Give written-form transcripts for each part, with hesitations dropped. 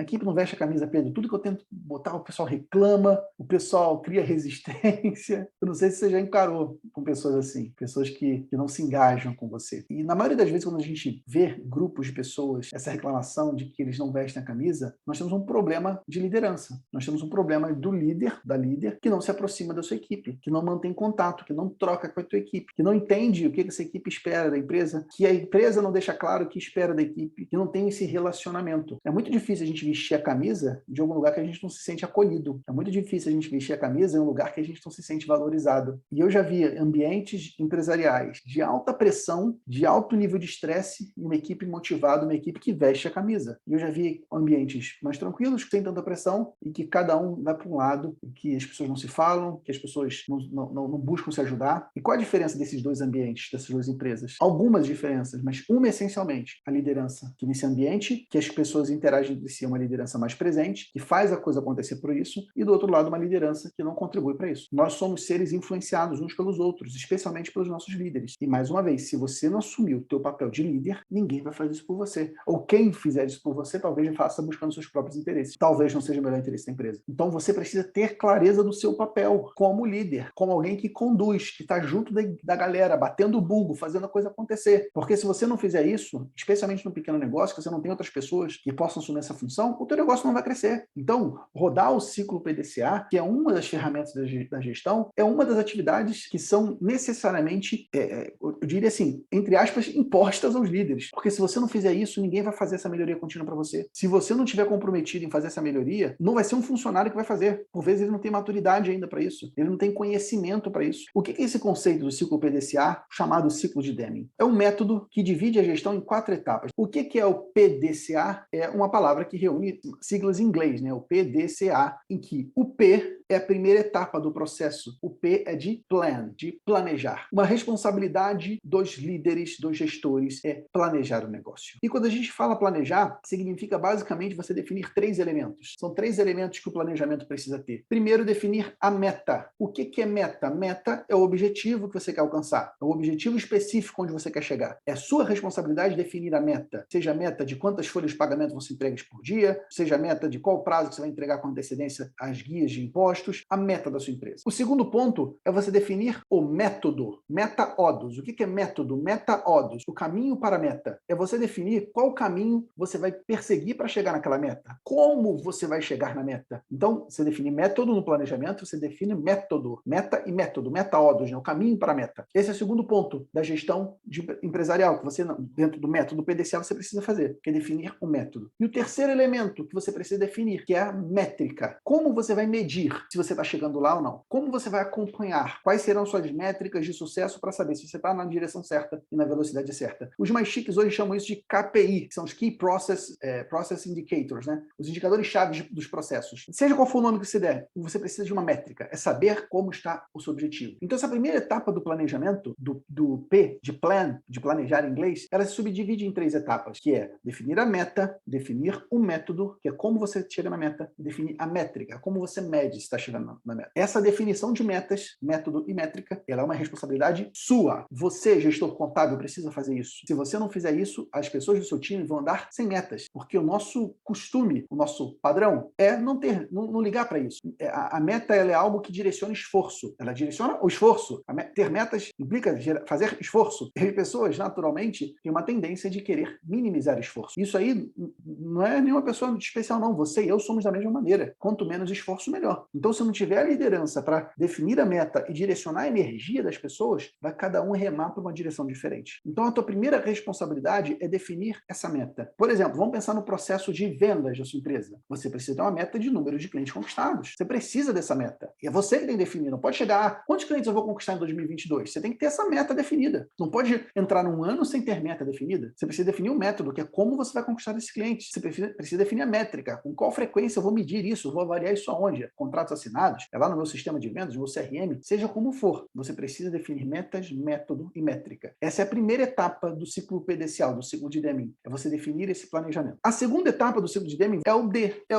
A equipe não veste a camisa, Pedro. Tudo que eu tento botar, o pessoal reclama, o pessoal cria resistência. Eu não sei se você já encarou com pessoas assim, pessoas que não se engajam com você. E na maioria das vezes, quando a gente vê grupos de pessoas, essa reclamação de que eles não vestem a camisa, nós temos um problema de liderança. Nós temos um problema do líder, da líder, que não se aproxima da sua equipe, que não mantém contato, que não troca com a tua equipe, que não entende o que essa equipe espera da empresa, que a empresa não deixa claro o que espera da equipe, que não tem esse relacionamento. É muito difícil a gente vestir a camisa de algum lugar que a gente não se sente acolhido. É muito difícil a gente vestir a camisa em um lugar que a gente não se sente valorizado. E eu já vi ambientes empresariais de alta pressão, de alto nível de estresse, e uma equipe motivada, uma equipe que veste a camisa. E eu já vi ambientes mais tranquilos, sem tanta pressão, e que cada um vai para um lado, que as pessoas não se falam, que as pessoas não buscam se ajudar. E qual a diferença desses dois ambientes, dessas duas empresas? Algumas diferenças, mas uma essencialmente, a liderança. Que nesse ambiente, que as pessoas interagem entre si, é uma liderança mais presente, que faz a coisa acontecer por isso, e do outro lado, uma liderança que não contribui para isso. Nós somos seres influenciados uns pelos outros, especialmente pelos nossos líderes. E mais uma vez, se você não assumir o teu papel de líder, ninguém vai fazer isso por você. Ou quem fizer isso por você, talvez faça buscando seus próprios interesses. Talvez não seja o melhor interesse da empresa. Então você precisa ter clareza do seu papel como líder, como alguém que conduz, que está junto da galera, batendo o bumbo, fazendo a coisa acontecer. Porque se você não fizer isso, especialmente no pequeno negócio, que você não tem outras pessoas que possam assumir essa função, o teu negócio não vai crescer. Então, rodar o ciclo PDCA, que é uma das ferramentas da gestão, é uma das atividades que são necessariamente, eu diria assim, entre aspas, impostas aos líderes. Porque se você não fizer isso, ninguém vai fazer essa melhoria contínua para você. Se você não estiver comprometido em fazer essa melhoria, não vai ser um funcionário que vai fazer. Por vezes ele não tem maturidade ainda para isso. Ele não tem conhecimento para isso. O que é esse conceito do ciclo PDCA, chamado ciclo de Deming? É um método que divide a gestão em 4 etapas. O que é o PDCA? É uma palavra que reúne siglas em inglês, né? O PDCA, em que o P é a primeira etapa do processo. O P é de plan, de planejar. Uma responsabilidade dos líderes, dos gestores, é planejar o negócio. E quando a gente fala planejar, significa basicamente você definir 3 elementos. São 3 elementos que o planejamento precisa ter. Primeiro, definir a meta. O que é meta? Meta é o objetivo que você quer alcançar. É o objetivo específico onde você quer chegar. É sua responsabilidade definir a meta. Seja a meta de quantas folhas de pagamento você entrega por dia, seja a meta de qual prazo que você vai entregar com antecedência as guias de impostos, a meta da sua empresa. O segundo ponto é você definir o método, meta-odos. O que é método? Meta-odos, o caminho para a meta. É você definir qual caminho você vai perseguir para chegar naquela meta. Como você vai chegar na meta. Então, você define método no planejamento, você define método, meta e método, meta-odos, né? O caminho para a meta. Esse é o segundo ponto da gestão empresarial, que você, dentro do método PDCA, você precisa fazer, que é definir o método. E o terceiro elemento que você precisa definir, que é a métrica. Como você vai medir se você está chegando lá ou não? Como você vai acompanhar? Quais serão suas métricas de sucesso para saber se você está na direção certa e na velocidade certa? Os mais chiques hoje chamam isso de KPI, que são os Key Process Indicators, né? Os indicadores chaves dos processos. Seja qual for o nome que você der, você precisa de uma métrica, é saber como está o seu objetivo. Então, essa primeira etapa do planejamento, do P, de plan, de planejar em inglês, ela se subdivide em 3 etapas, que é definir a meta, definir o método, que é como você chega na meta, e definir a métrica, como você mede se está chegando na meta. Essa definição de metas, método e métrica, ela é uma responsabilidade sua. Você, gestor contábil, precisa fazer isso. Se você não fizer isso, as pessoas do seu time vão andar sem metas, porque o nosso costume, o nosso padrão é não ligar para isso. A meta, ela é algo que direciona esforço. Ela direciona o esforço. Ter metas implica fazer esforço. E as pessoas, naturalmente, têm uma tendência de querer minimizar esforço. Isso aí não é nenhuma pessoa especial, não. Você e eu somos da mesma maneira. Quanto menos esforço, melhor. Então, se não tiver a liderança para definir a meta e direcionar a energia das pessoas, vai cada um remar para uma direção diferente. Então, a tua primeira responsabilidade é definir essa meta. Por exemplo, vamos pensar no processo de vendas da sua empresa. Você precisa ter uma meta de número de clientes conquistados. Você precisa dessa meta. E é você que tem que definir. Não pode chegar, quantos clientes eu vou conquistar em 2022? Você tem que ter essa meta definida. Não pode entrar num ano sem ter meta definida. Você precisa definir um método, que é como você vai conquistar esses clientes. Você precisa definir a métrica. Com qual frequência eu vou medir isso? Eu vou avaliar isso aonde? Contratos contratos assinados, é lá no meu sistema de vendas, no meu CRM, seja como for, você precisa definir metas, método e métrica. Essa é a primeira etapa do ciclo PDCA, do ciclo de Deming, é você definir esse planejamento. A segunda etapa do ciclo de Deming é o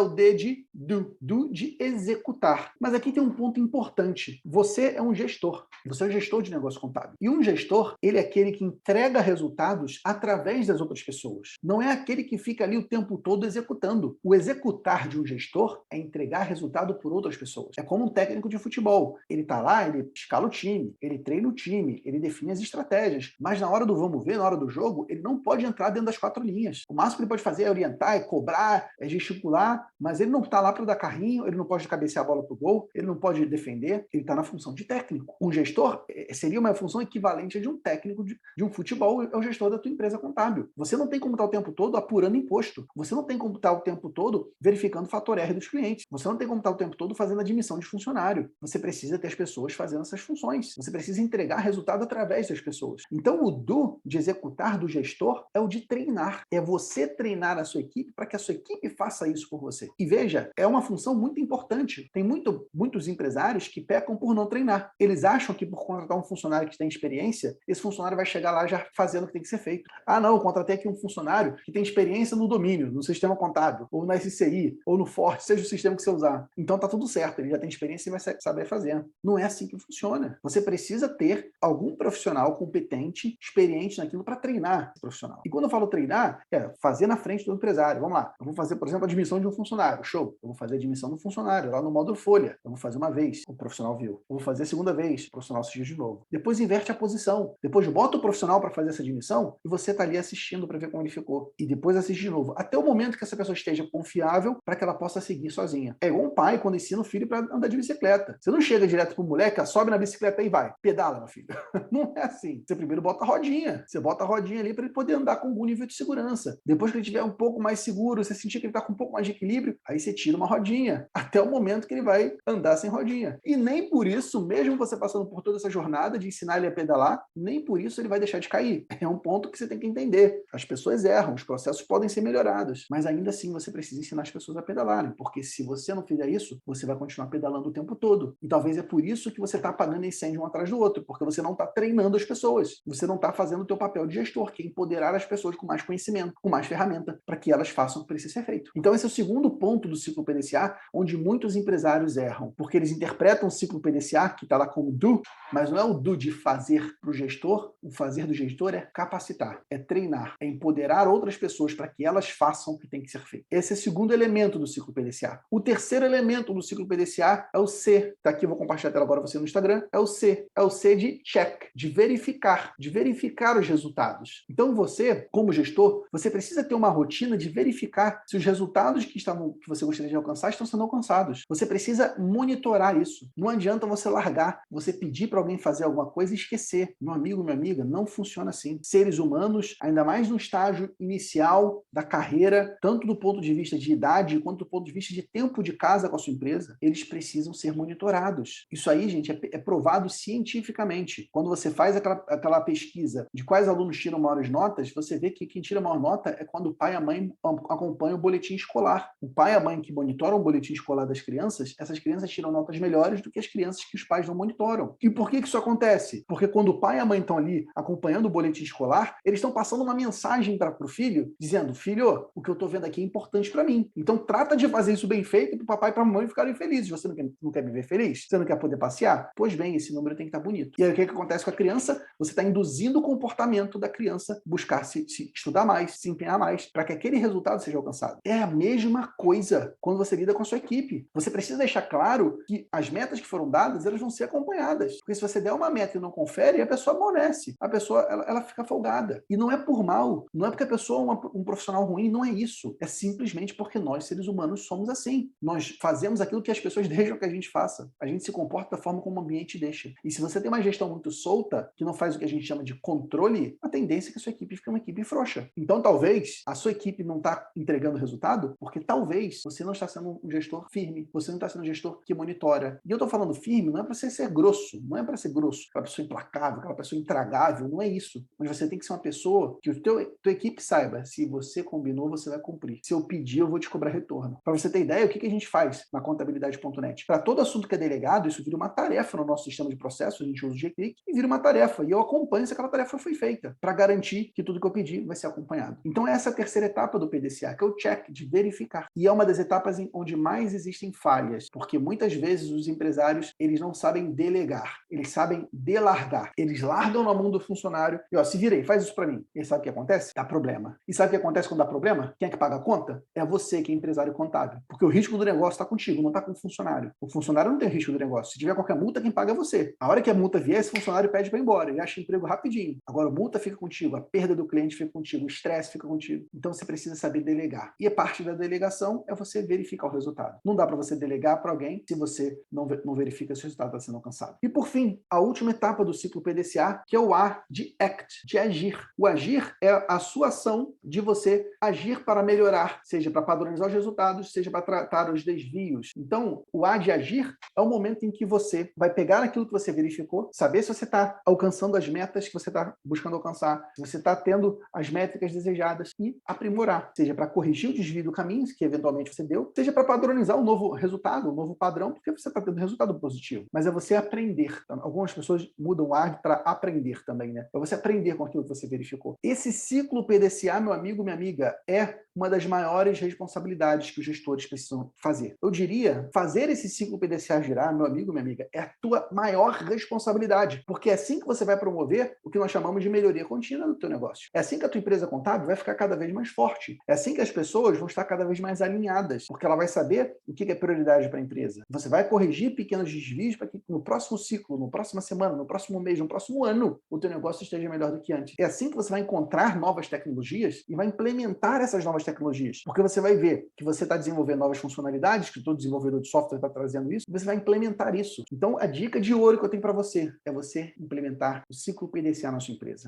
D de do de executar. Mas aqui tem um ponto importante. Você é um gestor. Você é um gestor de negócio contábil. E um gestor, ele é aquele que entrega resultados através das outras pessoas. Não é aquele que fica ali o tempo todo executando. O executar de um gestor é entregar resultado por outras pessoas. É como um técnico de futebol. Ele está lá, ele escala o time, ele treina o time, ele define as estratégias. Mas na hora do vamos ver, na hora do jogo, ele não pode entrar dentro das 4 linhas. O máximo que ele pode fazer é orientar, é cobrar, é gesticular, mas ele não está lá para dar carrinho, ele não pode cabecear a bola para o gol, ele não pode defender, ele está na função de técnico. Um gestor seria uma função equivalente a de um técnico de um futebol, é o gestor da tua empresa contábil. Você não tem como estar o tempo todo apurando imposto, você não tem como estar o tempo todo verificando o fator R dos clientes, você não tem como estar o tempo todo fazendo admissão de funcionário. Você precisa ter as pessoas fazendo essas funções, você precisa entregar resultado através das pessoas. Então o do de executar do gestor é o de treinar, é você treinar a sua equipe para que a sua equipe faça isso por você. E veja, é uma função muito importante. Tem muitos empresários que pecam por não treinar. Eles acham que por contratar um funcionário que tem experiência, esse funcionário vai chegar lá já fazendo o que tem que ser feito. Ah, não, eu contratei aqui um funcionário que tem experiência no domínio, no sistema contábil, ou na SCI, ou no Forte, seja o sistema que você usar. Então tá tudo certo, ele já tem experiência e vai saber fazer. Não é assim que funciona. Você precisa ter algum profissional competente, experiente naquilo para treinar esse profissional. E quando eu falo treinar, é fazer na frente do empresário. Vamos lá, eu vou fazer, por exemplo, a admissão de um funcionário. Show! Eu vou fazer a admissão do funcionário lá no módulo folha. Eu vou fazer uma vez, o profissional viu. Eu vou fazer a segunda vez, o profissional assistiu de novo. Depois inverte a posição. Depois bota o profissional para fazer essa admissão e você está ali assistindo para ver como ele ficou. E depois assiste de novo. Até o momento que essa pessoa esteja confiável para que ela possa seguir sozinha. É igual um pai quando ensina o filho para andar de bicicleta. Você não chega direto pro moleque, sobe na bicicleta e vai. Pedala, meu filho. Não é assim. Você primeiro bota a rodinha. Você bota a rodinha ali para ele poder andar com algum nível de segurança. Depois que ele estiver um pouco mais seguro, você sentir que ele está com um pouco mais de equilíbrio, aí você tira uma rodinha. Até o momento que ele vai andar sem rodinha. E nem por isso, mesmo você passando por toda essa jornada de ensinar ele a pedalar, nem por isso ele vai deixar de cair. É um ponto que você tem que entender. As pessoas erram, os processos podem ser melhorados, mas ainda assim você precisa ensinar as pessoas a pedalarem, porque se você não fizer isso, você vai continuar pedalando o tempo todo. E talvez é por isso que você está apagando incêndio um atrás do outro, porque você não está treinando as pessoas. Você não está fazendo o teu papel de gestor, que é empoderar as pessoas com mais conhecimento, com mais ferramenta, para que elas façam o que precisa ser feito. Então esse é o segundo ponto do ciclo PDCA, onde muitos empresários erram, porque eles interpretam o ciclo PDCA, que está lá como do, mas não é o do de fazer para o gestor. O fazer do gestor é capacitar, é treinar, é empoderar outras pessoas para que elas façam o que tem que ser feito. Esse é o segundo elemento do ciclo PDCA. O terceiro elemento do ciclo PDCA é o C. Tá aqui, eu vou compartilhar a tela agora você no Instagram. É o C. É o C de check, de verificar os resultados. Então você, como gestor, você precisa ter uma rotina de verificar se os resultados que você gostaria de alcançar estão sendo alcançados. Você precisa monitorar isso. Não adianta você largar, você pedir para alguém fazer alguma coisa e esquecer. Meu amigo, minha amiga, não funciona assim. Seres humanos, ainda mais no estágio inicial da carreira, tanto do ponto de vista de idade quanto do ponto de vista de tempo de casa com a sua empresa, eles precisam ser monitorados. Isso aí, gente, é provado cientificamente. Quando você faz aquela pesquisa de quais alunos tiram maiores notas, você vê que quem tira maior nota é quando o pai e a mãe acompanham o boletim escolar. O pai e a mãe que monitoram o boletim escolar das crianças, essas crianças tiram notas melhores do que as crianças que os pais não monitoram. E por que isso acontece? Porque quando o pai e a mãe estão ali acompanhando o boletim escolar, eles estão passando uma mensagem para o filho, dizendo: filho, o que eu estou vendo aqui é importante para mim. Então trata de fazer isso bem feito para o papai e para a mamãe ficarem felizes. Você não quer me ver feliz? Você não quer poder passear? Pois bem, esse número tem que estar bonito. E aí o que acontece com a criança? Você está induzindo o comportamento da criança buscar se estudar mais, se empenhar mais, para que aquele resultado seja alcançado. É a mesma coisa quando você lida com a sua equipe. Você precisa deixar claro que as metas que foram dadas, elas vão ser acompanhadas. Porque se você der uma meta e não confere, a pessoa amolecem. A pessoa, ela fica folgada. E não é por mal, não é porque a pessoa é um profissional ruim, não é isso. É simplesmente porque nós, seres humanos, somos assim. Nós fazemos aquilo que as pessoas deixam que a gente faça. A gente se comporta da forma como o ambiente deixa. E se você tem uma gestão muito solta, que não faz o que a gente chama de controle, a tendência é que a sua equipe fique uma equipe frouxa. Então, talvez, a sua equipe não está entregando resultado, porque talvez você não está sendo um gestor firme, você não está sendo um gestor que monitora. E eu estou falando firme, não é para você ser grosso, não é para ser grosso, aquela pessoa implacável, aquela pessoa intragável, não é isso. Mas você tem que ser uma pessoa que tua equipe saiba, se você combinou, você vai cumprir. Se eu pedir, eu vou te cobrar retorno. Para você ter ideia, o que a gente faz na contabilidade contabilidade.net. Para todo assunto que é delegado, isso vira uma tarefa no nosso sistema de processos, a gente usa o G-Click, e vira uma tarefa. E eu acompanho se aquela tarefa foi feita, para garantir que tudo que eu pedi vai ser acompanhado. Então, essa é a terceira etapa do PDCA, que é o check, de verificar. E é uma das etapas onde mais existem falhas, porque muitas vezes os empresários, eles não sabem delegar, eles sabem delargar. Eles largam na mão do funcionário e, ó, se vira aí, faz isso para mim. E sabe o que acontece? Dá problema. E sabe o que acontece quando dá problema? Quem é que paga a conta? É você, que é empresário contábil. Porque o risco do negócio está contigo, não está com o funcionário. O funcionário não tem risco do negócio. Se tiver qualquer multa, quem paga é você. A hora que a multa vier, esse funcionário pede para ir embora. Ele acha emprego rapidinho. Agora, a multa fica contigo, a perda do cliente fica contigo, o estresse fica contigo. Então, você precisa saber delegar. E a parte da delegação é você verificar o resultado. Não dá para você delegar para alguém se você não verifica se o resultado está sendo alcançado. E, por fim, a última etapa do ciclo PDCA, que é o A de ACT, de agir. O agir é a sua ação de você agir para melhorar, seja para padronizar os resultados, seja para tratar os desvios. Então, o A de agir é o momento em que você vai pegar aquilo que você verificou, saber se você está alcançando as metas que você está buscando alcançar, se você está tendo as métricas desejadas e aprimorar, seja para corrigir o desvio do caminho que eventualmente você deu, seja para padronizar um novo resultado, um novo padrão, porque você está tendo resultado positivo. Mas é você aprender. Algumas pessoas mudam o A para aprender também, né? É você aprender com aquilo que você verificou. Esse ciclo PDCA, meu amigo, minha amiga, é uma das maiores responsabilidades que os gestores precisam fazer. Eu diria, fazer esse ciclo PDCA girar, meu amigo, minha amiga, é a tua maior responsabilidade, porque é assim que você vai promover o que nós chamamos de melhoria contínua do teu negócio. É assim que a tua empresa contábil vai ficar cada vez mais forte. É assim que as pessoas vão estar cada vez mais alinhadas, porque ela vai saber o que é prioridade para a empresa. Você vai corrigir pequenos desvios para que no próximo ciclo, na próxima semana, no próximo mês, no próximo ano, o teu negócio esteja melhor do que antes. É assim que você vai encontrar novas tecnologias e vai implementar essas novas tecnologias, porque você vai ver que você está desenvolvendo novas funcionalidades, que todo desenvolvedor de software está trazendo isso, e você vai implementar isso. Então, a dica de ouro que eu tenho para você é você implementar o ciclo PDCA na sua empresa.